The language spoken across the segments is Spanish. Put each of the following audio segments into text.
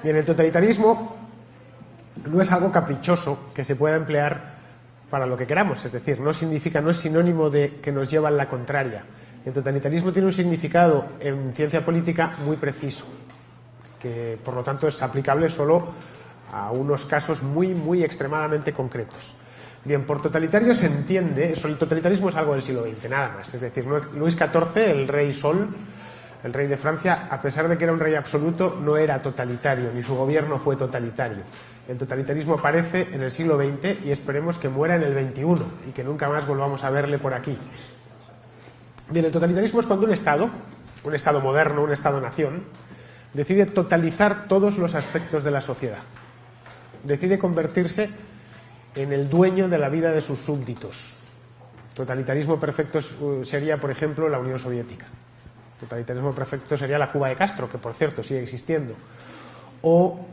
Bien, el totalitarismo no es algo caprichoso que se pueda emplear para lo que queramos, es decir, no es sinónimo de que nos lleva a la contraria. El totalitarismo tiene un significado en ciencia política muy preciso, que por lo tanto es aplicable solo a unos casos muy extremadamente concretos. Bien, por totalitario se entiende, el totalitarismo es algo del siglo XX, nada más, es decir, Luis XIV, el rey Sol, el rey de Francia, a pesar de que era un rey absoluto, no era totalitario, ni su gobierno fue totalitario. El totalitarismo aparece en el siglo XX y esperemos que muera en el XXI y que nunca más volvamos a verle por aquí. Bien, el totalitarismo es cuando un Estado moderno, un Estado-nación, decide totalizar todos los aspectos de la sociedad. Decide convertirse en el dueño de la vida de sus súbditos. Totalitarismo perfecto sería, por ejemplo, la Unión Soviética. Totalitarismo perfecto sería la Cuba de Castro, que por cierto sigue existiendo. O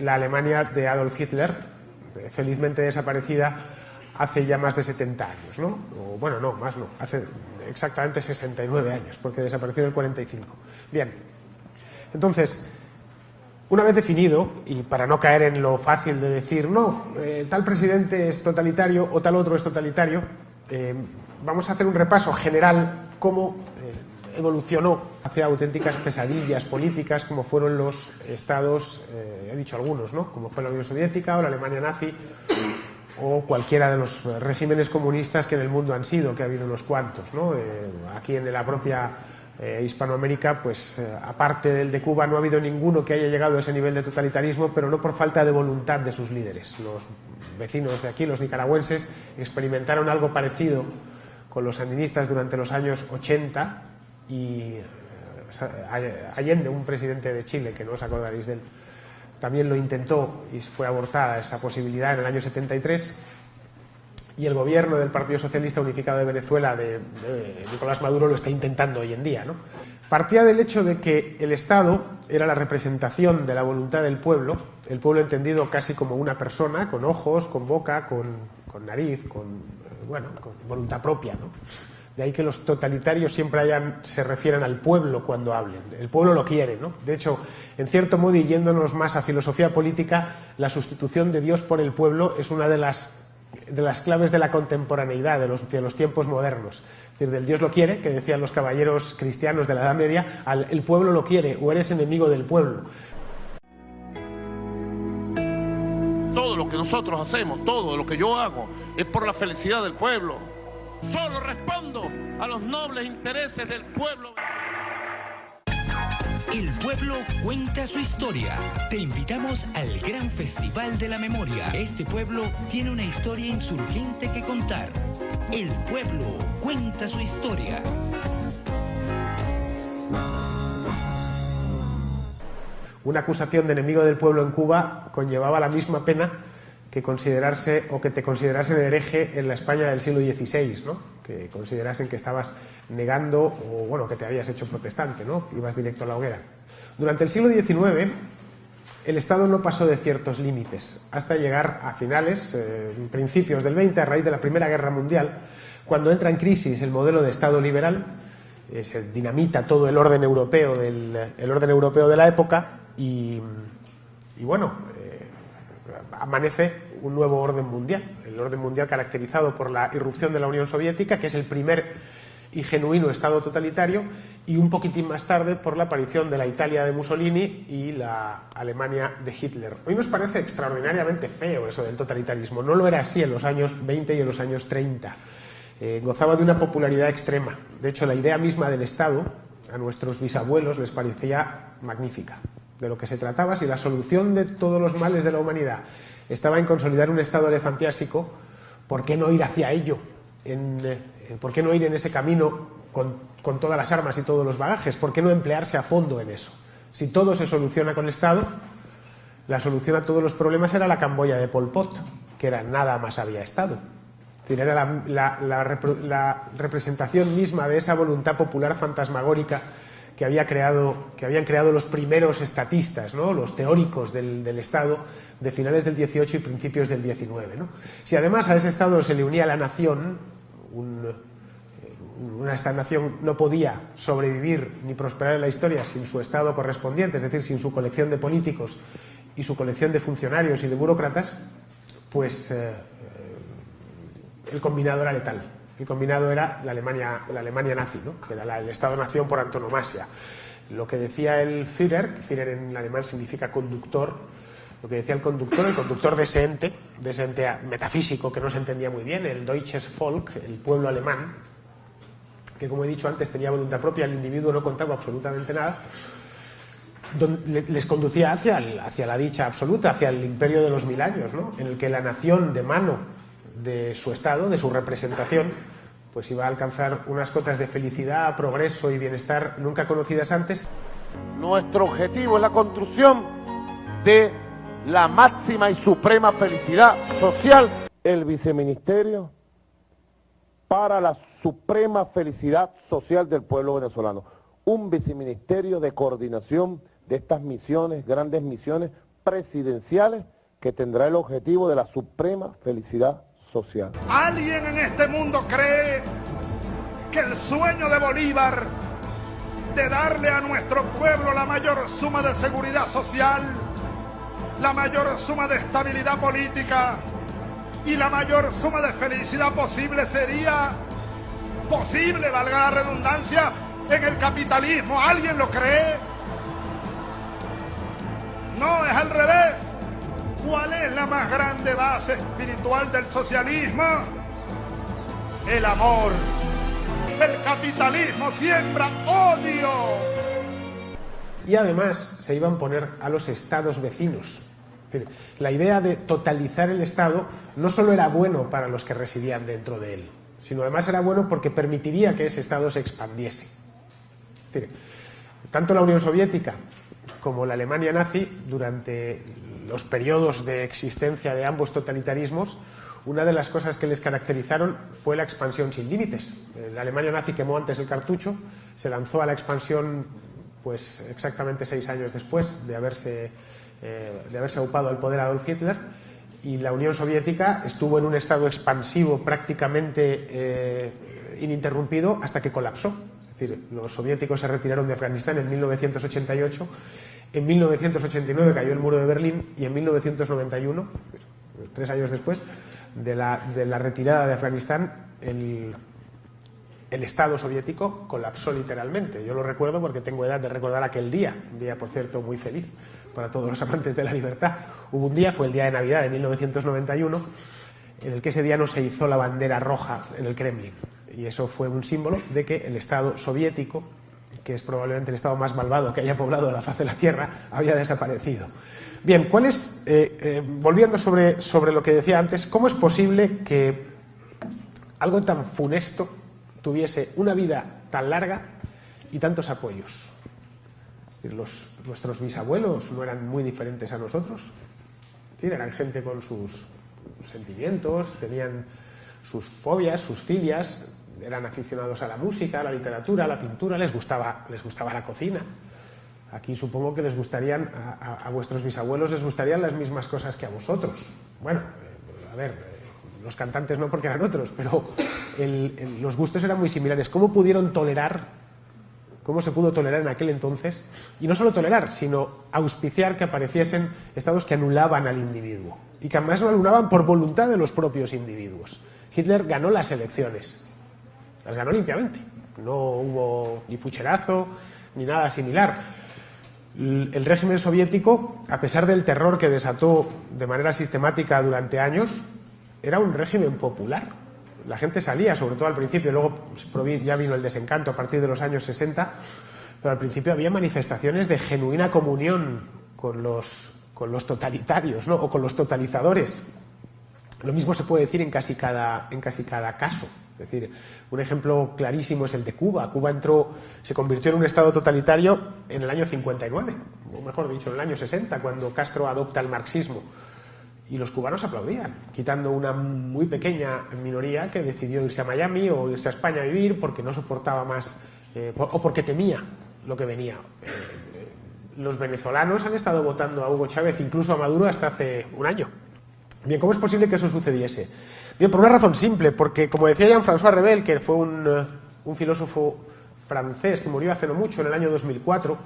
la Alemania de Adolf Hitler, felizmente desaparecida hace ya más de 70 años, ¿no? O, bueno, no, más no, hace exactamente 69 años, porque desapareció en el 45. Bien, entonces, una vez definido, y para no caer en lo fácil de decir, no, tal presidente es totalitario o tal otro es totalitario, vamos a hacer un repaso general cómo evolucionó hacia auténticas pesadillas políticas, como fueron los estados, he dicho algunos, ¿no? Como fue la Unión Soviética o la Alemania nazi, o cualquiera de los regímenes comunistas que en el mundo han sido, que ha habido unos cuantos, ¿no? Aquí en la propia Hispanoamérica, pues aparte del de Cuba, no ha habido ninguno que haya llegado a ese nivel de totalitarismo, pero no por falta de voluntad de sus líderes. Los vecinos de aquí, los nicaragüenses, experimentaron algo parecido con los sandinistas durante los años 80 y Allende, un presidente de Chile, que no os acordaréis de él, también lo intentó y fue abortada esa posibilidad en el año 73, y el gobierno del Partido Socialista Unificado de Venezuela de Nicolás Maduro lo está intentando hoy en día, ¿no? Partía del hecho de que el Estado era la representación de la voluntad del pueblo, el pueblo entendido casi como una persona, con ojos, con boca, con nariz, con voluntad propia, ¿no? De ahí que los totalitarios siempre se refieren al pueblo cuando hablen. El pueblo lo quiere, ¿no? De hecho, en cierto modo, y yéndonos más a filosofía política, la sustitución de Dios por el pueblo es una de las claves de la contemporaneidad, de los tiempos modernos. Es decir, del Dios lo quiere, que decían los caballeros cristianos de la Edad Media, al el pueblo lo quiere, o eres enemigo del pueblo. Todo lo que nosotros hacemos, todo lo que yo hago, es por la felicidad del pueblo. Solo respondo a los nobles intereses del pueblo. El pueblo cuenta su historia. Te invitamos al Gran Festival de la Memoria. Este pueblo tiene una historia insurgente que contar. El pueblo cuenta su historia. Una acusación de enemigo del pueblo en Cuba conllevaba la misma pena que considerarse o que te considerasen hereje en la España del siglo XVI, ¿no? Que considerasen que estabas negando o bueno, que te habías hecho protestante, ¿no? Ibas directo a la hoguera. Durante el siglo XIX el Estado no pasó de ciertos límites hasta llegar a finales, principios del XX, a raíz de la Primera Guerra Mundial, cuando entra en crisis el modelo de Estado liberal, se dinamita todo el orden europeo de la época y bueno, amanece un nuevo orden mundial, el orden mundial caracterizado por la irrupción de la Unión Soviética, que es el primer y genuino Estado totalitario, y un poquitín más tarde por la aparición de la Italia de Mussolini y la Alemania de Hitler. Hoy nos parece extraordinariamente feo eso del totalitarismo, no lo era así en los años 20 y en los años 30. Gozaba de una popularidad extrema. De hecho, la idea misma del Estado a nuestros bisabuelos les parecía magnífica. De lo que se trataba, si la solución de todos los males de la humanidad estaba en consolidar un Estado elefantiásico, ¿por qué no ir hacia ello? ¿Por qué no ir en ese camino con todas las armas y todos los bagajes? ¿Por qué no emplearse a fondo en eso? Si todo se soluciona con el Estado, la solución a todos los problemas era la Camboya de Pol Pot, que era nada más había Estado. Es decir, era la representación misma de esa voluntad popular fantasmagórica que habían creado los primeros estatistas, ¿no? Los teóricos del Estado de finales del XVIII y principios del XIX, ¿no? Si además a ese Estado se le unía la nación, esta nación no podía sobrevivir ni prosperar en la historia sin su Estado correspondiente, es decir, sin su colección de políticos y su colección de funcionarios y de burócratas, pues el combinado era letal. El combinado era la Alemania nazi, ¿no? Que era el Estado-nación por antonomasia. Lo que decía el Führer, que Führer en alemán significa conductor, lo que decía el conductor de ese ente metafísico que no se entendía muy bien, el Deutsches Volk, el pueblo alemán, que como he dicho antes tenía voluntad propia, el individuo no contaba absolutamente nada, les conducía hacia la dicha absoluta, hacia el imperio de los 1000 años, ¿no? En el que la nación, de mano de su Estado, de su representación, pues iba a alcanzar unas cotas de felicidad, progreso y bienestar nunca conocidas antes. Nuestro objetivo es la construcción de la máxima y suprema felicidad social. El viceministerio para la suprema felicidad social del pueblo venezolano. Un viceministerio de coordinación de estas misiones, grandes misiones presidenciales, que tendrá el objetivo de la suprema felicidad social. ¿Alguien en este mundo cree que el sueño de Bolívar de darle a nuestro pueblo la mayor suma de seguridad social, la mayor suma de estabilidad política y la mayor suma de felicidad posible sería posible, valga la redundancia, en el capitalismo? ¿Alguien lo cree? No, es al revés. ¿Cuál es la más grande base espiritual del socialismo? El amor. El capitalismo siembra odio. Y además se iban a poner a los estados vecinos. Es decir, la idea de totalizar el Estado no solo era bueno para los que residían dentro de él, sino además era bueno porque permitiría que ese Estado se expandiese. Es decir, tanto la Unión Soviética como la Alemania nazi, durante los periodos de existencia de ambos totalitarismos, una de las cosas que les caracterizaron fue la expansión sin límites. La Alemania nazi quemó antes el cartucho, se lanzó a la expansión pues exactamente 6 años después de haberse aupado al poder Adolf Hitler, y la Unión Soviética estuvo en un estado expansivo prácticamente ininterrumpido hasta que colapsó. Es decir, los soviéticos se retiraron de Afganistán en 1988, en 1989 cayó el muro de Berlín y en 1991, 3 años después de la retirada de Afganistán, el Estado soviético colapsó literalmente. Yo lo recuerdo porque tengo edad de recordar aquel día, un día, por cierto, muy feliz para todos los amantes de la libertad. Hubo un día, fue el día de Navidad de 1991, en el que ese día no se izó la bandera roja en el Kremlin. Y eso fue un símbolo de que el Estado soviético, que es probablemente el Estado más malvado que haya poblado la faz de la Tierra, había desaparecido. Bien, volviendo sobre lo que decía antes, ¿cómo es posible que algo tan funesto tuviese una vida tan larga y tantos apoyos? Nuestros bisabuelos no eran muy diferentes a nosotros. Sí, eran gente con sus sentimientos, tenían sus fobias, sus filias, eran aficionados a la música, a la literatura, a la pintura, les gustaba la cocina. Aquí supongo que les gustarían, a vuestros bisabuelos les gustarían las mismas cosas que a vosotros. Bueno, a ver, los cantantes no porque eran otros, pero los gustos eran muy similares. ¿Cómo se pudo tolerar en aquel entonces? Y no solo tolerar, sino auspiciar que apareciesen estados que anulaban al individuo. Y que además lo anulaban por voluntad de los propios individuos. Hitler ganó las elecciones. Las ganó limpiamente. No hubo ni pucherazo, ni nada similar. El régimen soviético, a pesar del terror que desató de manera sistemática durante años, era un régimen popular. La gente salía, sobre todo al principio, luego ya vino el desencanto a partir de los años 60, pero al principio había manifestaciones de genuina comunión con los totalitarios, ¿no? O con los totalizadores. Lo mismo se puede decir en casi cada caso. Es decir, un ejemplo clarísimo es el de Cuba. Cuba se convirtió en un estado totalitario en el año 59, o mejor dicho, en el año 60, cuando Castro adopta el marxismo. Y los cubanos aplaudían, quitando una muy pequeña minoría que decidió irse a Miami o irse a España a vivir porque no soportaba más, o porque temía lo que venía. Los venezolanos han estado votando a Hugo Chávez, incluso a Maduro, hasta hace un año. Bien, ¿cómo es posible que eso sucediese? Bien, por una razón simple, porque, como decía Jean-François Revel, que fue un filósofo francés que murió hace no mucho, en el año 2004,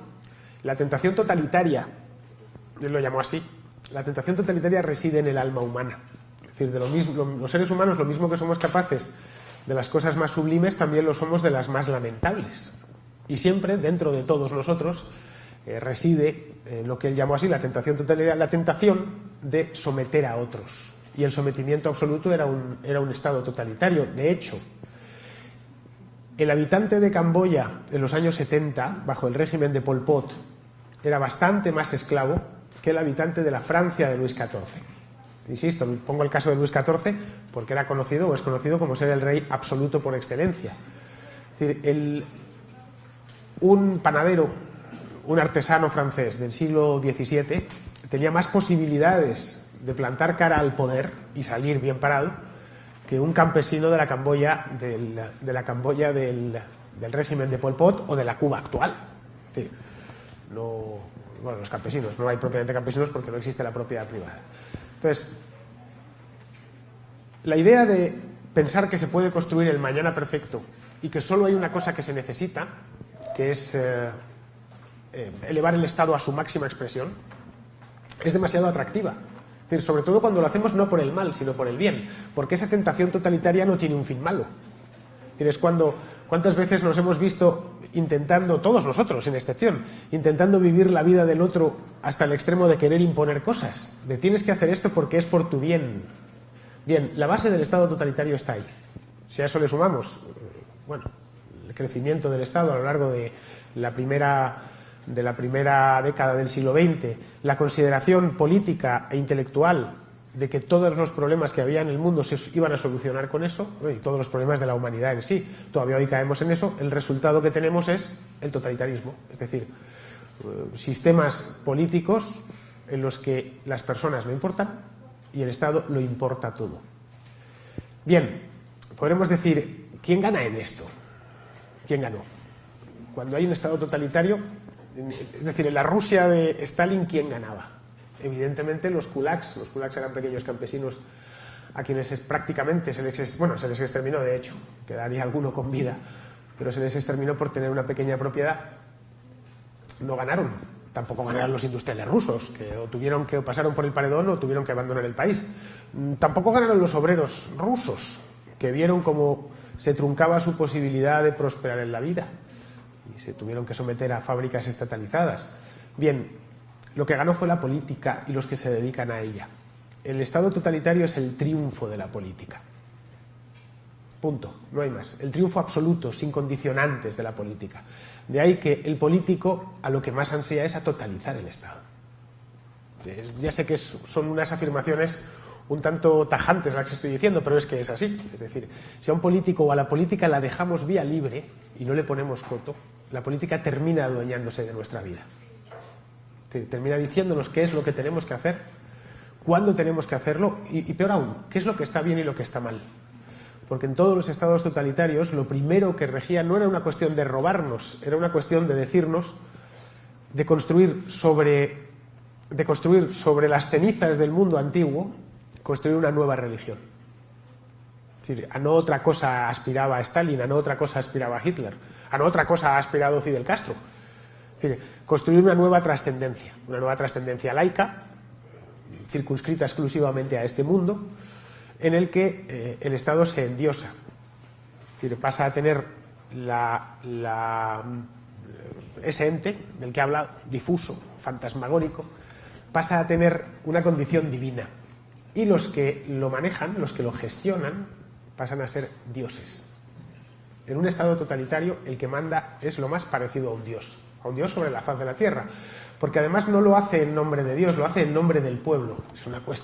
la tentación totalitaria él lo llamó así, la tentación totalitaria reside en el alma humana. Es decir, de lo mismo, los seres humanos, lo mismo que somos capaces de las cosas más sublimes, también lo somos de las más lamentables. Y siempre, dentro de todos nosotros, reside lo que él llamó así la tentación totalitaria, la tentación de someter a otros. Y el sometimiento absoluto era un estado totalitario. De hecho, el habitante de Camboya en los años 70, bajo el régimen de Pol Pot, era bastante más esclavo que el habitante de la Francia de Luis XIV. Insisto, pongo el caso de Luis XIV porque era conocido o es conocido como ser el rey absoluto por excelencia. Es decir, un panadero, un artesano francés del siglo XVII tenía más posibilidades de plantar cara al poder y salir bien parado que un campesino de la Camboya del régimen de Pol Pot o de la Cuba actual. Es decir, bueno, los campesinos, no hay propiamente campesinos porque no existe la propiedad privada. Entonces, la idea de pensar que se puede construir el mañana perfecto y que solo hay una cosa que se necesita, que es elevar el Estado a su máxima expresión, es demasiado atractiva. Es decir, sobre todo cuando lo hacemos no por el mal, sino por el bien, porque esa tentación totalitaria no tiene un fin malo. Es decir, es ¿cuántas veces nos hemos visto intentando, todos nosotros sin excepción, intentando vivir la vida del otro hasta el extremo de querer imponer cosas? De tienes que hacer esto porque es por tu bien. Bien, la base del Estado totalitario está ahí. Si a eso le sumamos, bueno, el crecimiento del Estado a lo largo de la primera década del siglo XX, la consideración política e intelectual de que todos los problemas que había en el mundo se iban a solucionar con eso, y todos los problemas de la humanidad en sí, todavía hoy caemos en eso, el resultado que tenemos es el totalitarismo, es decir, sistemas políticos en los que las personas no importan y el Estado lo importa todo. Bien, podremos decir, ¿quién gana en esto? ¿Quién ganó? Cuando hay un Estado totalitario, es decir, en la Rusia de Stalin, ¿quién ganaba? Evidentemente los kulaks eran pequeños campesinos a quienes prácticamente se les exterminó, de hecho, quedaría alguno con vida, pero se les exterminó por tener una pequeña propiedad. No ganaron, tampoco ganaron los industriales rusos, que o pasaron por el paredón o tuvieron que abandonar el país. Tampoco ganaron los obreros rusos, que vieron cómo se truncaba su posibilidad de prosperar en la vida y se tuvieron que someter a fábricas estatalizadas. Bien, lo que ganó fue la política y los que se dedican a ella. El Estado totalitario es el triunfo de la política. Punto, no hay más. El triunfo absoluto, sin condicionantes de la política. De ahí que el político a lo que más ansía es a totalizar el Estado. Ya sé que son unas afirmaciones un tanto tajantes las que estoy diciendo, pero es que es así. Es decir, si a un político o a la política la dejamos vía libre y no le ponemos coto, la política termina adueñándose de nuestra vida. Termina diciéndonos qué es lo que tenemos que hacer, cuándo tenemos que hacerlo y peor aún, qué es lo que está bien y lo que está mal. Porque en todos los estados totalitarios lo primero que regía no era una cuestión de robarnos, era una cuestión de decirnos, de construir sobre las cenizas del mundo antiguo, construir una nueva religión. Es decir, a no otra cosa aspiraba Stalin, a no otra cosa aspiraba Hitler, a no otra cosa ha aspirado Fidel Castro. Es decir, construir una nueva trascendencia laica, circunscrita exclusivamente a este mundo, en el que el Estado se endiosa. Es decir, pasa a tener ese ente del que habla, difuso, fantasmagórico, pasa a tener una condición divina. Y los que lo manejan, los que lo gestionan, pasan a ser dioses. En un Estado totalitario, el que manda es lo más parecido a un dios sobre la faz de la tierra, porque además no lo hace en nombre de Dios, lo hace en nombre del pueblo.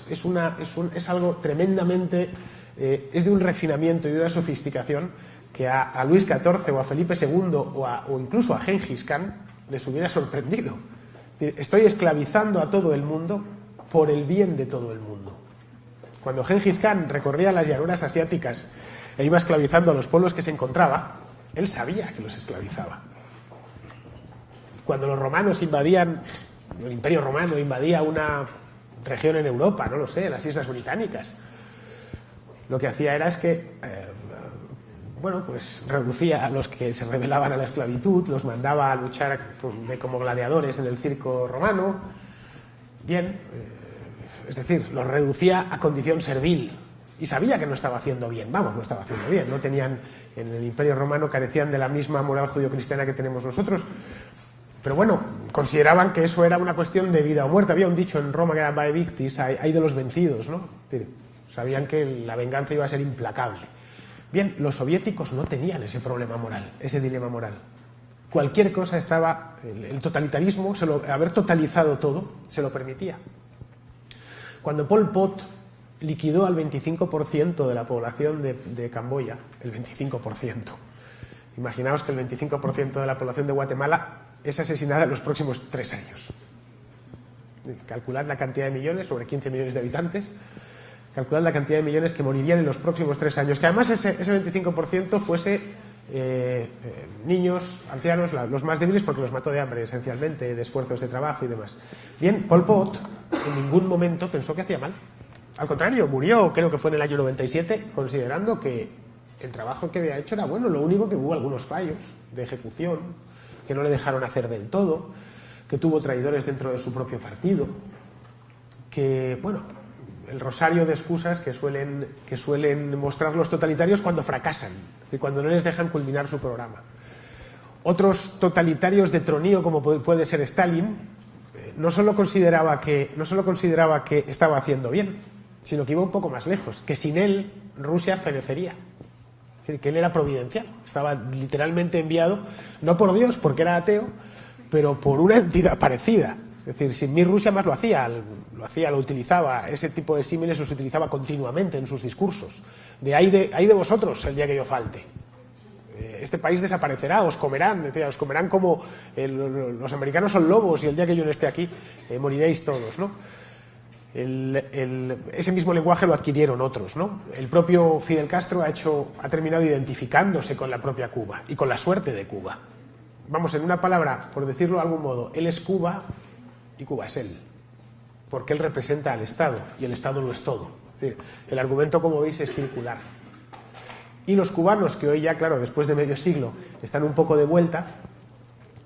Es algo tremendamente, es de un refinamiento y de una sofisticación que a Luis XIV o a Felipe II o incluso a Gengis Khan les hubiera sorprendido. Estoy esclavizando a todo el mundo por el bien de todo el mundo. Cuando Gengis Khan recorría las llanuras asiáticas e iba esclavizando a los pueblos que se encontraba, él sabía que los esclavizaba. Cuando los romanos invadían, el Imperio Romano invadía una región en Europa, no lo sé, las Islas Británicas, lo que hacía era pues reducía a los que se rebelaban a la esclavitud, los mandaba a luchar como gladiadores en el circo romano, bien, es decir, los reducía a condición servil y sabía que no estaba haciendo bien, no estaba haciendo bien, no tenían, en el Imperio Romano carecían de la misma moral judio-cristiana que tenemos nosotros, pero bueno, consideraban que eso era una cuestión de vida o muerte. Había un dicho en Roma que era vae victis, hay de los vencidos, ¿no? Sabían que la venganza iba a ser implacable. Bien, los soviéticos no tenían ese problema moral, ese dilema moral. Cualquier cosa estaba, el totalitarismo, haber totalizado todo, se lo permitía. Cuando Pol Pot liquidó al 25% de la población de Camboya, el 25%, imaginaos que el 25% de la población de Guatemala es asesinada en los próximos 3 años. Calculad la cantidad de millones, sobre 15 millones de habitantes, calculad la cantidad de millones que morirían en los próximos 3 años. Que además ese 25% fuese niños, ancianos, los más débiles, porque los mató de hambre esencialmente, de esfuerzos de trabajo y demás. Bien, Pol Pot en ningún momento pensó que hacía mal. Al contrario, murió, creo que fue en el año 97, considerando que el trabajo que había hecho era bueno. Lo único que hubo algunos fallos de ejecución, que no le dejaron hacer del todo, que tuvo traidores dentro de su propio partido, que, bueno, el rosario de excusas que suelen mostrar los totalitarios cuando fracasan y cuando no les dejan culminar su programa. Otros totalitarios de tronío, como puede ser Stalin, no solo consideraba que estaba haciendo bien, sino que iba un poco más lejos, que sin él Rusia fenecería. Es decir, que él era providencial, estaba literalmente enviado, no por Dios, porque era ateo, pero por una entidad parecida. Es decir, sin mí Rusia más lo utilizaba, ese tipo de símiles los utilizaba continuamente en sus discursos. Hay de vosotros el día que yo falte. Este país desaparecerá, os comerán como los americanos son lobos y el día que yo no esté aquí moriréis todos, ¿no? Ese mismo lenguaje lo adquirieron otros, ¿no? El propio Fidel Castro ha terminado identificándose con la propia Cuba y con la suerte de Cuba. Vamos, en una palabra, por decirlo de algún modo, él es Cuba y Cuba es él, porque él representa al Estado y el Estado lo es todo. Es decir, el argumento, como veis, es circular. Y los cubanos, que hoy ya, claro, después de medio siglo, están un poco de vuelta,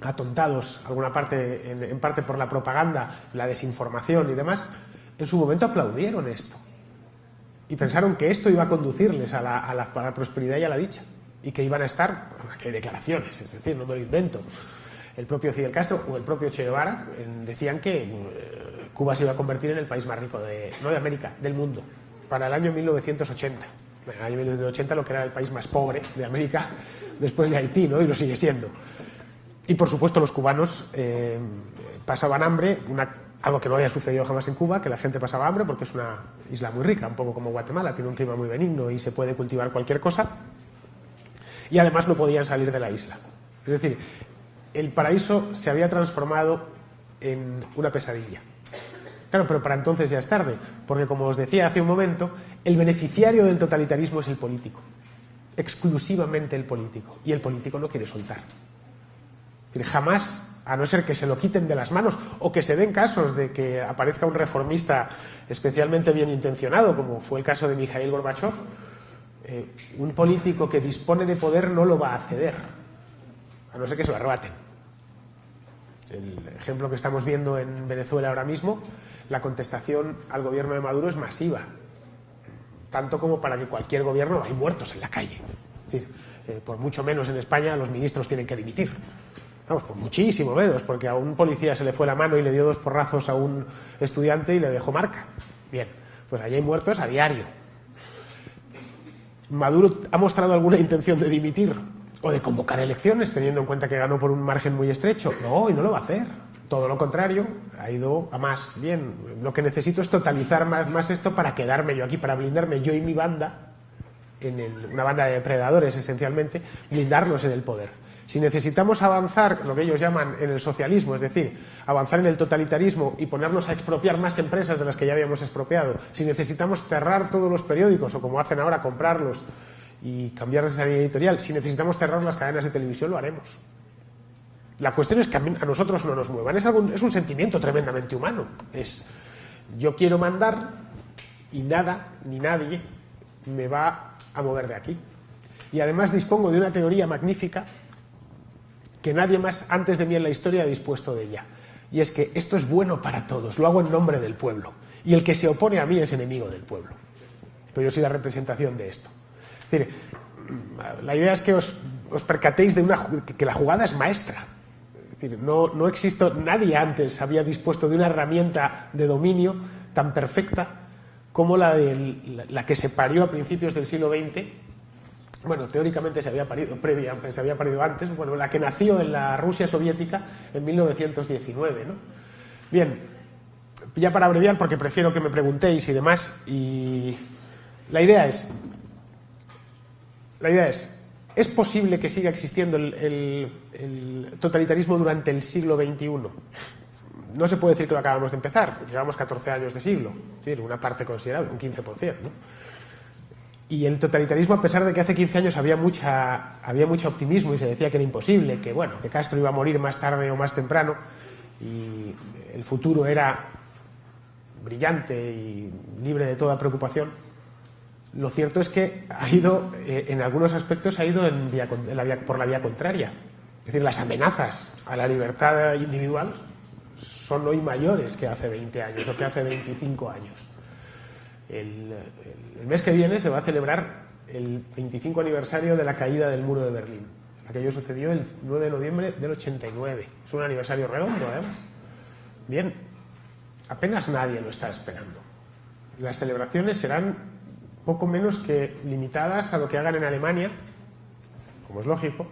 atontados en parte por la propaganda, la desinformación y demás, en su momento aplaudieron esto y pensaron que esto iba a conducirles a la prosperidad y a la dicha, y que iban a estar, que hay declaraciones, es decir, no me lo invento, el propio Fidel Castro o el propio Che Guevara decían que Cuba se iba a convertir en el país más rico no de América, del mundo, para el año 1980. En el año 1980 lo que era el país más pobre de América después de Haití, ¿no? Y lo sigue siendo. Y por supuesto los cubanos pasaban hambre, algo que no había sucedido jamás en Cuba, que la gente pasaba hambre porque es una isla muy rica, un poco como Guatemala, tiene un clima muy benigno y se puede cultivar cualquier cosa, y además no podían salir de la isla. Es decir, el paraíso se había transformado en una pesadilla. Claro, pero para entonces ya es tarde, porque como os decía hace un momento, el beneficiario del totalitarismo es el político, exclusivamente el político, y el político no quiere soltar. Es decir, jamás, a no ser que se lo quiten de las manos o que se den casos de que aparezca un reformista especialmente bien intencionado, como fue el caso de Mikhail Gorbachev, un político que dispone de poder no lo va a ceder, a no ser que se lo arrebaten. El ejemplo que estamos viendo en Venezuela ahora mismo, la contestación al gobierno de Maduro es masiva, tanto como para que cualquier gobierno, hay muertos en la calle. Es decir, por mucho menos en España los ministros tienen que dimitir. Vamos, por muchísimo menos, porque a un policía se le fue la mano y le dio 2 porrazos a un estudiante y le dejó marca. Bien, pues allí hay muertos a diario. ¿Maduro ha mostrado alguna intención de dimitir o de convocar elecciones, teniendo en cuenta que ganó por un margen muy estrecho? No, y no lo va a hacer. Todo lo contrario, ha ido a más. Bien, lo que necesito es totalizar más esto para quedarme yo aquí, para blindarme yo y mi banda, una banda de depredadores esencialmente, blindarnos en el poder. Si necesitamos avanzar, lo que ellos llaman en el socialismo, es decir, avanzar en el totalitarismo y ponernos a expropiar más empresas de las que ya habíamos expropiado, si necesitamos cerrar todos los periódicos o como hacen ahora, comprarlos y cambiarles esa línea editorial, si necesitamos cerrar las cadenas de televisión, lo haremos. La cuestión es que a nosotros no nos muevan. Es un sentimiento tremendamente humano. Yo quiero mandar y nada ni nadie me va a mover de aquí. Y además dispongo de una teoría magnífica que nadie más antes de mí en la historia ha dispuesto de ella. y es que esto es bueno para todos, lo hago en nombre del pueblo, y el que se opone a mí es enemigo del pueblo. Pero yo soy la representación de esto. Es decir, la idea es que os percatéis de que la jugada es maestra. Es decir, no existe, nadie antes había dispuesto de una herramienta de dominio tan perfecta como la que se parió a principios del siglo XX. Bueno, teóricamente se había parido antes, bueno, la que nació en la Rusia soviética en 1919, ¿no? Bien, ya para abreviar, porque prefiero que me preguntéis y demás, y la idea es, ¿es posible que siga existiendo el totalitarismo durante el siglo XXI? No se puede decir que lo acabamos de empezar, llevamos 14 años de siglo, es decir, una parte considerable, un 15%, ¿no? Y el totalitarismo, a pesar de que hace 15 años había mucho optimismo y se decía que era imposible, que bueno, que Castro iba a morir más tarde o más temprano y el futuro era brillante y libre de toda preocupación, lo cierto es que ha ido, en algunos aspectos, ha ido por la vía contraria. Es decir, las amenazas a la libertad individual son hoy mayores que hace 20 años o que hace 25 años. El mes que viene se va a celebrar el 25 aniversario de la caída del muro de Berlín. Aquello sucedió el 9 de noviembre del 89. Es un aniversario redondo, además. Bien, apenas nadie lo está esperando. Las celebraciones serán poco menos que limitadas a lo que hagan en Alemania, como es lógico,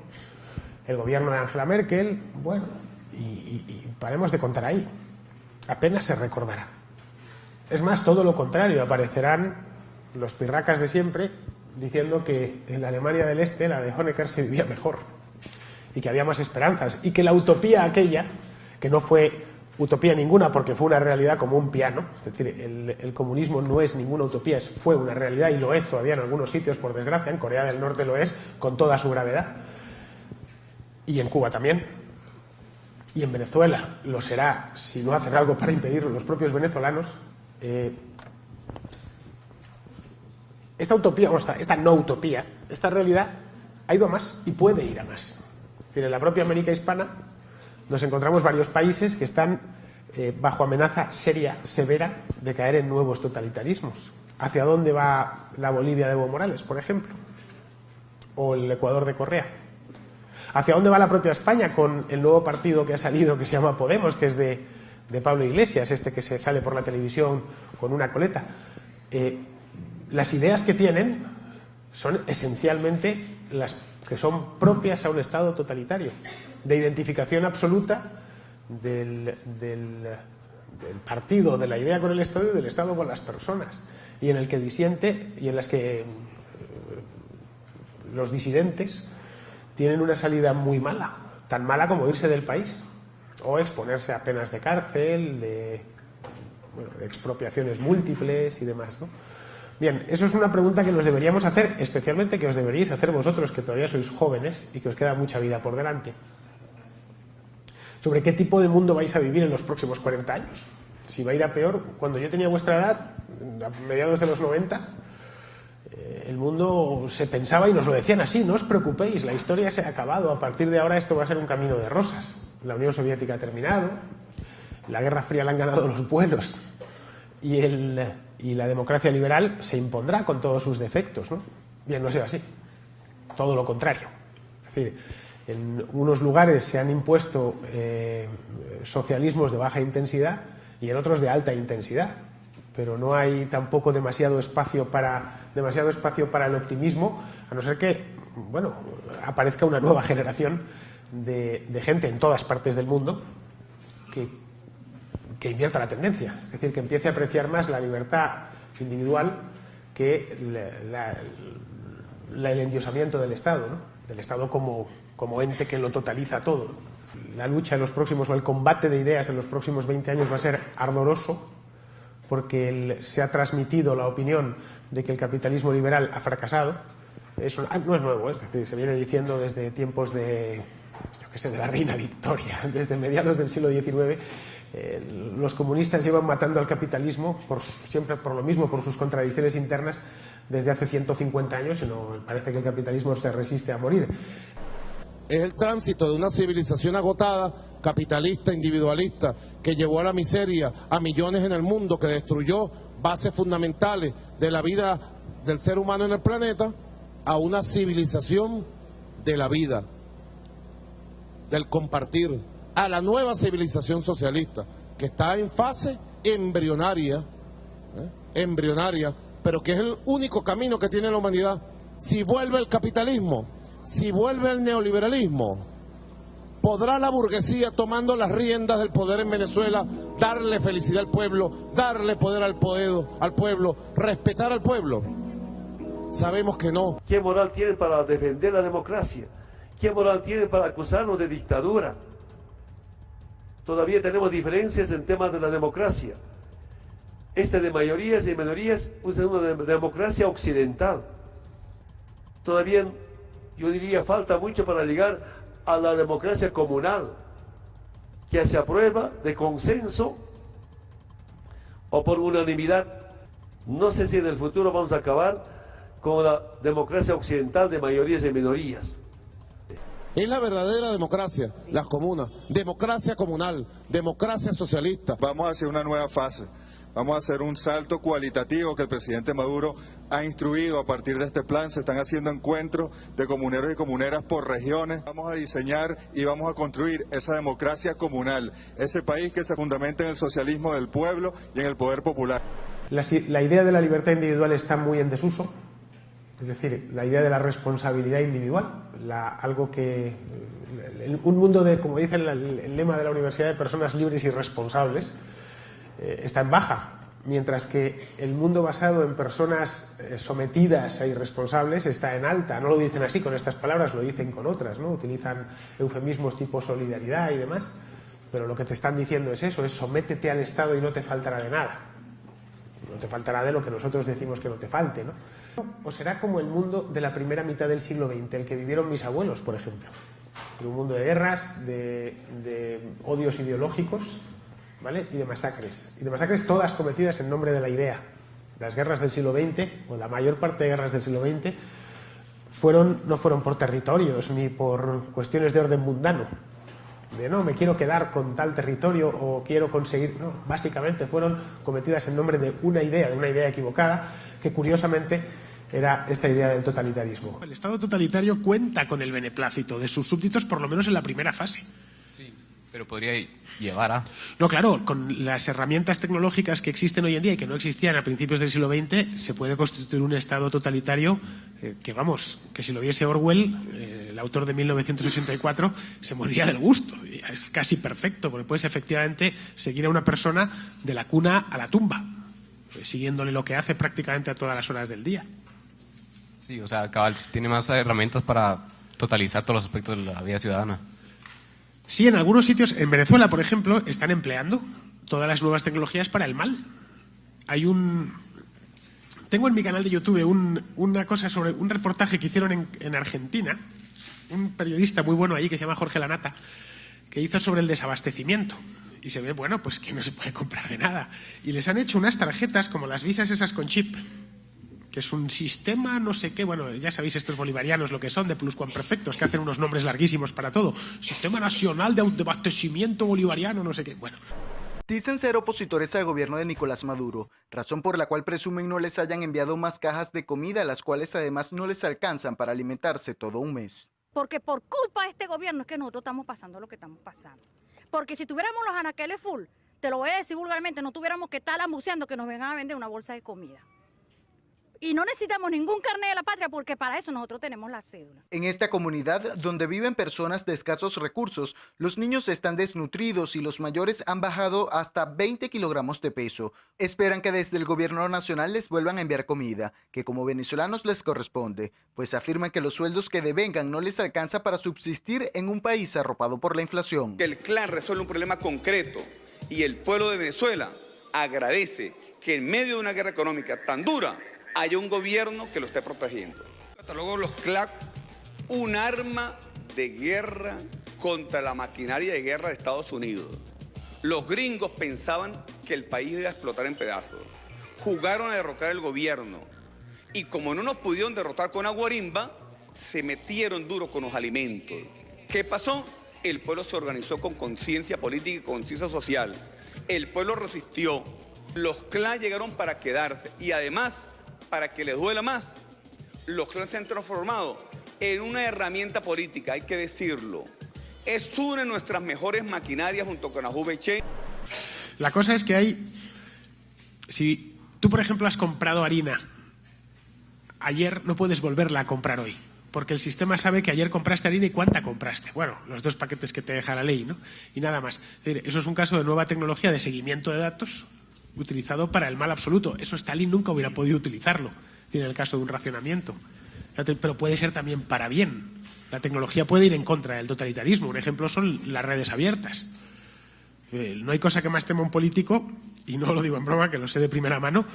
el gobierno de Angela Merkel, bueno, y paremos de contar ahí. Apenas se recordará. Es más, todo lo contrario, aparecerán los pirracas de siempre diciendo que en la Alemania del Este, la de Honecker, se vivía mejor y que había más esperanzas y que la utopía aquella, que no fue utopía ninguna porque fue una realidad como un piano, es decir, el comunismo no es ninguna utopía, fue una realidad y lo es todavía en algunos sitios, por desgracia, en Corea del Norte lo es con toda su gravedad y en Cuba también y en Venezuela lo será si no hacen algo para impedirlo los propios venezolanos. Esta utopía, o esta no utopía, esta realidad ha ido a más y puede ir a más. Es decir, en la propia América hispana nos encontramos varios países que están bajo amenaza seria, severa, de caer en nuevos totalitarismos. ¿Hacia dónde va la Bolivia de Evo Morales, por ejemplo? ¿O el Ecuador de Correa? ¿Hacia dónde va la propia España con el nuevo partido que ha salido, que se llama Podemos, que es de Pablo Iglesias, que se sale por la televisión con una coleta? Las ideas que tienen son esencialmente las que son propias a un Estado totalitario, de identificación absoluta del partido, de la idea con el Estado y del Estado con las personas, y en el que disiente y en las que los disidentes tienen una salida muy mala, tan mala como irse del país o exponerse a penas de cárcel, de expropiaciones múltiples y demás, ¿no? Bien, eso es una pregunta que nos deberíamos hacer, especialmente que os deberíais hacer vosotros, que todavía sois jóvenes y que os queda mucha vida por delante. ¿Sobre qué tipo de mundo vais a vivir en los próximos 40 años? Si va a ir a peor, cuando yo tenía vuestra edad, a mediados de los 90, el mundo se pensaba y nos lo decían así: no os preocupéis, la historia se ha acabado, a partir de ahora esto va a ser un camino de rosas. La Unión Soviética ha terminado, la Guerra Fría la han ganado los buenos y la democracia liberal se impondrá con todos sus defectos, ¿no? Bien, no ha sido así, todo lo contrario. Es decir, en unos lugares se han impuesto socialismos de baja intensidad y en otros de alta intensidad, pero no hay tampoco demasiado espacio para el optimismo, a no ser que, bueno, aparezca una nueva generación de gente en todas partes del mundo que invierta la tendencia, es decir, que empiece a apreciar más la libertad individual que el endiosamiento del Estado, ¿no? Del Estado como ente que lo totaliza todo. La lucha en los próximos, o el combate de ideas en los próximos 20 años va a ser ardoroso, porque se ha transmitido la opinión de que el capitalismo liberal ha fracasado. Eso no es nuevo, es decir, se viene diciendo desde tiempos de la reina Victoria, desde mediados del siglo XIX. Los comunistas llevan matando al capitalismo siempre por lo mismo, por sus contradicciones internas, desde hace 150 años, y no parece que el capitalismo se resiste a morir. Es el tránsito de una civilización agotada capitalista, individualista, que llevó a la miseria a millones en el mundo, que destruyó bases fundamentales de la vida del ser humano en el planeta, a una civilización de la vida, del compartir, a la nueva civilización socialista, que está en fase embrionaria, pero que es el único camino que tiene la humanidad. Si vuelve el capitalismo, si vuelve el neoliberalismo, ¿podrá la burguesía, tomando las riendas del poder en Venezuela, darle felicidad al pueblo, darle poder al pueblo, respetar al pueblo? Sabemos que no. ¿Qué moral tienen para defender la democracia? ¿Qué moral tienen para acusarnos de dictadura? Todavía tenemos diferencias en temas de la democracia. De mayorías y minorías es una democracia occidental. Todavía, yo diría, falta mucho para llegar a la democracia comunal, que se aprueba de consenso o por unanimidad. No sé si en el futuro vamos a acabar con la democracia occidental de mayorías y minorías. Es la verdadera democracia, las comunas, democracia comunal, democracia socialista. Vamos hacia una nueva fase. Vamos a hacer un salto cualitativo que el presidente Maduro ha instruido a partir de este plan. Se están haciendo encuentros de comuneros y comuneras por regiones. Vamos a diseñar y vamos a construir esa democracia comunal, ese país que se fundamenta en el socialismo del pueblo y en el poder popular. La idea de la libertad individual está muy en desuso, es decir, la idea de la responsabilidad individual, un mundo de, como dice el lema de la universidad, de personas libres y responsables, está en baja, mientras que el mundo basado en personas sometidas e irresponsables está en alta. No lo dicen así con estas palabras, lo dicen con otras, ¿no? Utilizan eufemismos tipo solidaridad y demás, pero lo que te están diciendo es eso, es sométete al Estado y no te faltará de nada. No te faltará de lo que nosotros decimos que no te falte, ¿no? O será como el mundo de la primera mitad del siglo XX, el que vivieron mis abuelos, por ejemplo. En un mundo de guerras, de odios ideológicos, ¿vale? Y de masacres todas cometidas en nombre de la idea. Las guerras del siglo XX, o la mayor parte de guerras del siglo XX, no fueron por territorios ni por cuestiones de orden mundano, de no, me quiero quedar con tal territorio o quiero conseguir, no, básicamente fueron cometidas en nombre de una idea equivocada, que curiosamente era esta idea del totalitarismo. El Estado totalitario cuenta con el beneplácito de sus súbditos, por lo menos en la primera fase. Pero podría llevar a... No, claro, con las herramientas tecnológicas que existen hoy en día y que no existían a principios del siglo XX, se puede constituir un Estado totalitario que si lo viese Orwell, el autor de 1984, se moriría del gusto. Es casi perfecto, porque puedes efectivamente seguir a una persona de la cuna a la tumba, siguiéndole lo que hace prácticamente a todas las horas del día. Sí, o sea, cabal, tiene más herramientas para totalizar todos los aspectos de la vida ciudadana. Sí, en algunos sitios, en Venezuela, por ejemplo, están empleando todas las nuevas tecnologías para el mal. Tengo en mi canal de YouTube una cosa sobre un reportaje que hicieron en Argentina, un periodista muy bueno ahí que se llama Jorge Lanata, que hizo sobre el desabastecimiento. Y se ve, bueno, pues que no se puede comprar de nada. Y les han hecho unas tarjetas como las visas esas con chip, que es un sistema no sé qué, bueno, ya sabéis estos bolivarianos lo que son, de pluscuamperfectos, que hacen unos nombres larguísimos para todo. Sistema Nacional de Abastecimiento Bolivariano, no sé qué, bueno. Dicen ser opositores al gobierno de Nicolás Maduro, razón por la cual presumen no les hayan enviado más cajas de comida, las cuales además no les alcanzan para alimentarse todo un mes. Porque por culpa de este gobierno es que nosotros estamos pasando lo que estamos pasando. Porque si tuviéramos los anaqueles full, te lo voy a decir vulgarmente, no tuviéramos que estar anunciando que nos vengan a vender una bolsa de comida. Y no necesitamos ningún carnet de la patria porque para eso nosotros tenemos la cédula. En esta comunidad, donde viven personas de escasos recursos, los niños están desnutridos y los mayores han bajado hasta 20 kilogramos de peso. Esperan que desde el gobierno nacional les vuelvan a enviar comida, que como venezolanos les corresponde, pues afirman que los sueldos que devengan no les alcanza para subsistir en un país arropado por la inflación. Que el clan resuelve un problema concreto y el pueblo de Venezuela agradece que en medio de una guerra económica tan dura, hay un gobierno que lo esté protegiendo. Catalogó los CLAC un arma de guerra contra la maquinaria de guerra de Estados Unidos. Los gringos pensaban que el país iba a explotar en pedazos. Jugaron a derrocar el gobierno. Y como no nos pudieron derrotar con aguarimba, se metieron duro con los alimentos. ¿Qué pasó? el pueblo se organizó con conciencia política y conciencia social. El pueblo resistió. Los clanes llegaron para quedarse y además, para que les duela más, los clanes se han transformado en una herramienta política, hay que decirlo. Es una de nuestras mejores maquinarias junto con la VC. La cosa es que hay... Si tú, por ejemplo, has comprado harina ayer, no puedes volverla a comprar hoy, porque el sistema sabe que ayer compraste harina y cuánta compraste. Bueno, los 2 paquetes que te deja la ley, ¿no? Y nada más. Es decir, eso es un caso de nueva tecnología de seguimiento de datos utilizado para el mal absoluto. Eso Stalin nunca hubiera podido utilizarlo, en el caso de un racionamiento. Pero puede ser también para bien. La tecnología puede ir en contra del totalitarismo. Un ejemplo son las redes abiertas. No hay cosa que más tema un político, y no lo digo en broma, que lo sé de primera mano,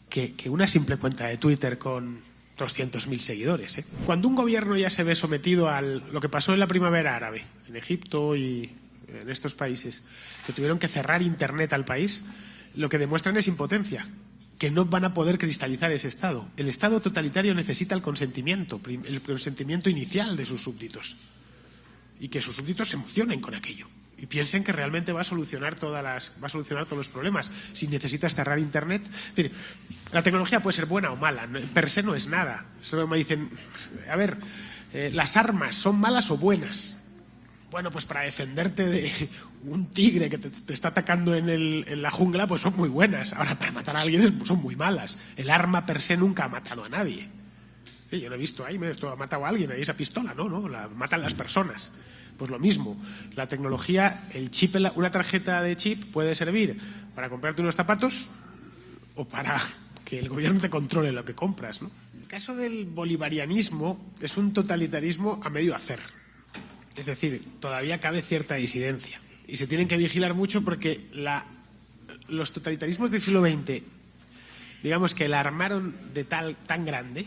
que una simple cuenta de Twitter con 200.000 seguidores. Cuando un gobierno ya se ve sometido a lo que pasó en la primavera árabe, en Egipto y en estos países, que tuvieron que cerrar Internet al país, lo que demuestran es impotencia, que no van a poder cristalizar ese Estado. El Estado totalitario necesita el consentimiento inicial de sus súbditos, y que sus súbditos se emocionen con aquello y piensen que realmente va a solucionar todos los problemas. Si necesitas cerrar Internet, es decir, la tecnología puede ser buena o mala, per se no es nada. Solo me dicen, a ver, las armas son malas o buenas. Bueno, pues para defenderte de un tigre que te está atacando en la jungla, pues son muy buenas. Ahora, para matar a alguien son muy malas. El arma per se nunca ha matado a nadie. Sí, yo lo he visto ahí, esto ha matado a alguien, ahí esa pistola, no, la matan las personas. Pues lo mismo, la tecnología, el chip, una tarjeta de chip puede servir para comprarte unos zapatos o para que el gobierno te controle lo que compras, ¿no? El caso del bolivarianismo es un totalitarismo a medio hacer. Es decir, todavía cabe cierta disidencia. Y se tienen que vigilar mucho porque los totalitarismos del siglo XX, digamos que la armaron de tan grande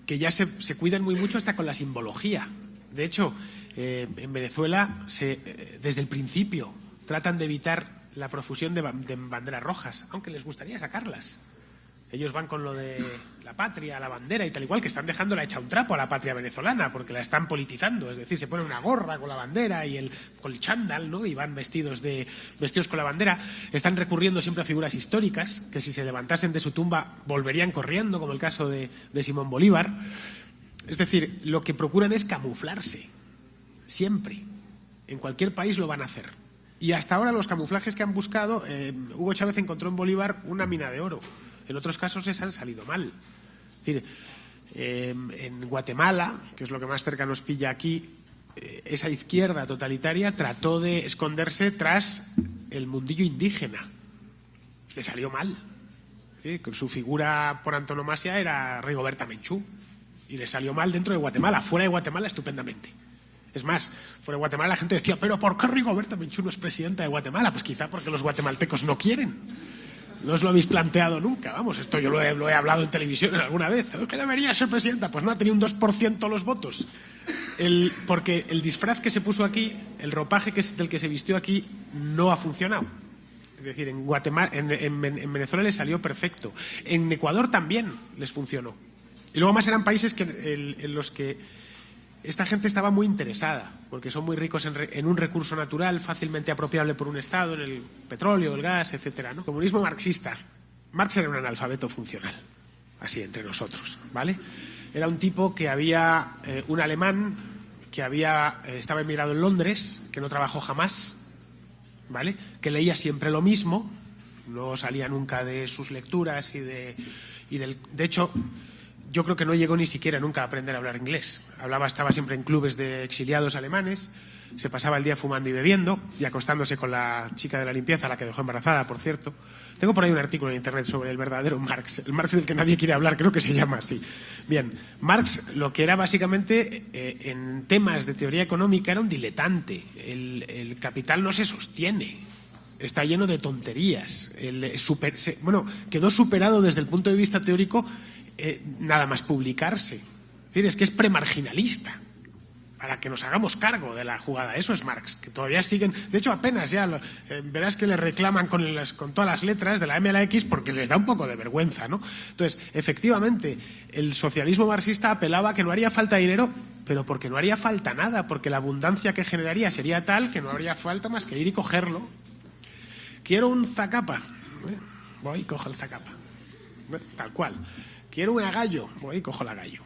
que ya se cuidan muy mucho hasta con la simbología. De hecho, en Venezuela, desde el principio, tratan de evitar la profusión de banderas rojas, aunque les gustaría sacarlas. Ellos van con lo de la patria, la bandera y tal igual, que están dejándola hecha un trapo a la patria venezolana, porque la están politizando. Es decir, se ponen una gorra con la bandera y con el chándal, ¿no? Y van vestidos con la bandera. Están recurriendo siempre a figuras históricas, que si se levantasen de su tumba volverían corriendo, como el caso de Simón Bolívar. Es decir, lo que procuran es camuflarse. Siempre. En cualquier país lo van a hacer. Y hasta ahora los camuflajes que han buscado, Hugo Chávez encontró en Bolívar una mina de oro. En otros casos les han salido mal. Es decir, en Guatemala, que es lo que más cerca nos pilla aquí, esa izquierda totalitaria trató de esconderse tras el mundillo indígena. Le salió mal. ¿Sí? Su figura por antonomasia era Rigoberta Menchú. Y le salió mal dentro de Guatemala. Fuera de Guatemala, estupendamente. Es más, fuera de Guatemala la gente decía, ¿pero por qué Rigoberta Menchú no es presidenta de Guatemala? Pues quizá porque los guatemaltecos no quieren. No os lo habéis planteado nunca. Vamos, esto yo lo he hablado en televisión alguna vez. ¿Qué debería ser presidenta? Pues no, ha tenido un 2% los votos. Porque el disfraz que se puso aquí, el ropaje del que se vistió aquí, no ha funcionado. Es decir, en Guatemala, en Venezuela les salió perfecto. En Ecuador también les funcionó. Y luego más eran países en los que esta gente estaba muy interesada, porque son muy ricos en un recurso natural fácilmente apropiable por un Estado, en el petróleo, el gas, etcétera, ¿no? Comunismo marxista. Marx era un analfabeto funcional, así entre nosotros, ¿vale? Era un tipo que había, un alemán que estaba emigrado en Londres, que no trabajó jamás, ¿vale? Que leía siempre lo mismo, no salía nunca de sus lecturas de hecho, yo creo que no llegó ni siquiera nunca a aprender a hablar inglés. Estaba siempre en clubes de exiliados alemanes, se pasaba el día fumando y bebiendo y acostándose con la chica de la limpieza, la que dejó embarazada, por cierto. Tengo por ahí un artículo en internet sobre el verdadero Marx, el Marx del que nadie quiere hablar, creo que se llama así. Bien, Marx lo que era básicamente en temas de teoría económica era un diletante. El capital no se sostiene. Está lleno de tonterías. Quedó superado desde el punto de vista teórico nada más publicarse. Es que es premarginalista, para que nos hagamos cargo de la jugada. Eso es Marx, que todavía siguen. De hecho, apenas ya verás que le reclaman con todas las letras de la M a la X porque les da un poco de vergüenza, ¿no? Entonces, efectivamente, el socialismo marxista apelaba a que no haría falta dinero pero porque no haría falta nada, porque la abundancia que generaría sería tal que no habría falta más que ir y cogerlo. Quiero un zacapa, voy y cojo el zacapa, tal cual. Quiero un agallo, voy y cojo el agallo.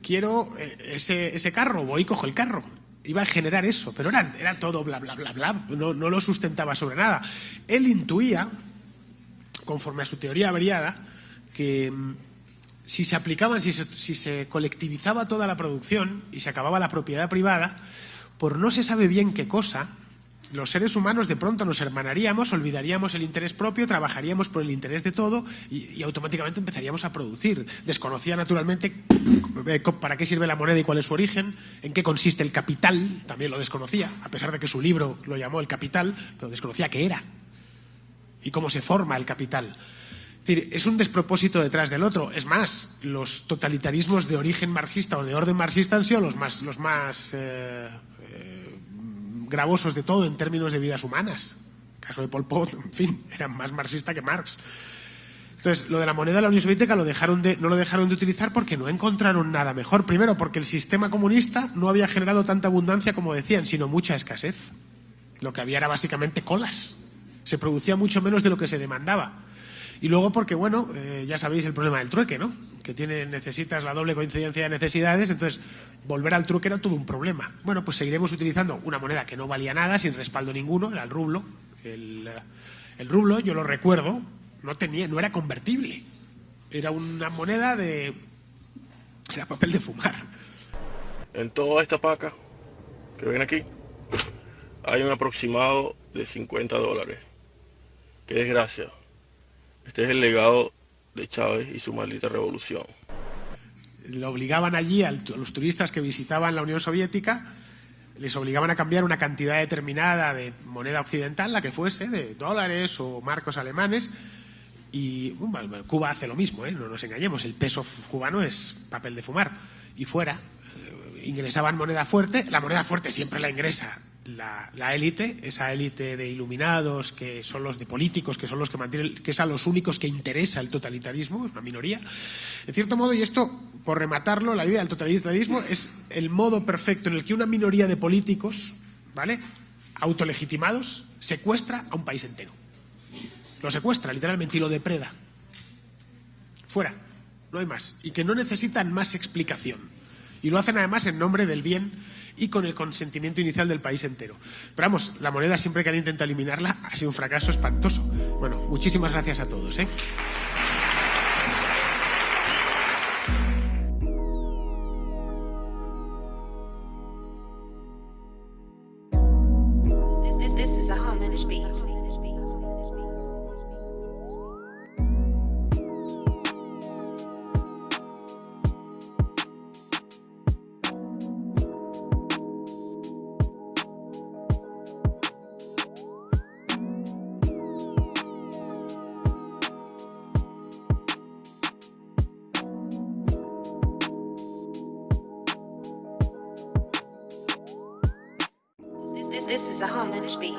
Quiero ese carro, voy y cojo el carro. Iba a generar eso, pero era todo bla, bla, bla, bla, no lo sustentaba sobre nada. Él intuía, conforme a su teoría averiada, que si se aplicaban, si se colectivizaba toda la producción y se acababa la propiedad privada, por no se sabe bien qué cosa, los seres humanos de pronto nos hermanaríamos, olvidaríamos el interés propio, trabajaríamos por el interés de todo y automáticamente empezaríamos a producir. Desconocía naturalmente para qué sirve la moneda y cuál es su origen, en qué consiste el capital, también lo desconocía, a pesar de que su libro lo llamó El Capital, pero desconocía qué era y cómo se forma el capital. Es decir, es un despropósito detrás del otro. Es más, los totalitarismos de origen marxista o de orden marxista han sido los más gravosos de todo en términos de vidas humanas. El caso de Pol Pot, en fin, era más marxista que Marx. Entonces, lo de la moneda de la Unión Soviética no lo dejaron de utilizar porque no encontraron nada mejor. Primero, porque el sistema comunista no había generado tanta abundancia como decían, sino mucha escasez. Lo que había era básicamente colas. Se producía mucho menos de lo que se demandaba. Y luego porque, bueno, ya sabéis el problema del trueque, ¿no? Que necesitas la doble coincidencia de necesidades, entonces volver al trueque era todo un problema. Bueno, pues seguiremos utilizando una moneda que no valía nada, sin respaldo ninguno, era el rublo. El rublo, yo lo recuerdo, no era convertible. Era una moneda era papel de fumar. En toda esta paca que ven aquí, hay un aproximado de $50. Qué desgracia. Este es el legado de Chávez y su maldita revolución. Le obligaban allí a los turistas que visitaban la Unión Soviética, les obligaban a cambiar una cantidad determinada de moneda occidental, la que fuese, de dólares o marcos alemanes, y Cuba hace lo mismo, no nos engañemos, el peso cubano es papel de fumar, y fuera ingresaban moneda fuerte, la moneda fuerte siempre la ingresa la élite, esa élite de iluminados que son los de políticos, que son los que mantienen, que es a los únicos que interesa el totalitarismo, es una minoría. En cierto modo, y esto por rematarlo, la idea del totalitarismo es el modo perfecto en el que una minoría de políticos, ¿vale?, autolegitimados, secuestra a un país entero. Lo secuestra literalmente y lo depreda. Fuera, no hay más. Y que no necesitan más explicación. Y lo hacen además en nombre del bien y con el consentimiento inicial del país entero. Pero vamos, la moneda, siempre que han intentado eliminarla, ha sido un fracaso espantoso. Bueno, muchísimas gracias a todos, This is a homage beat.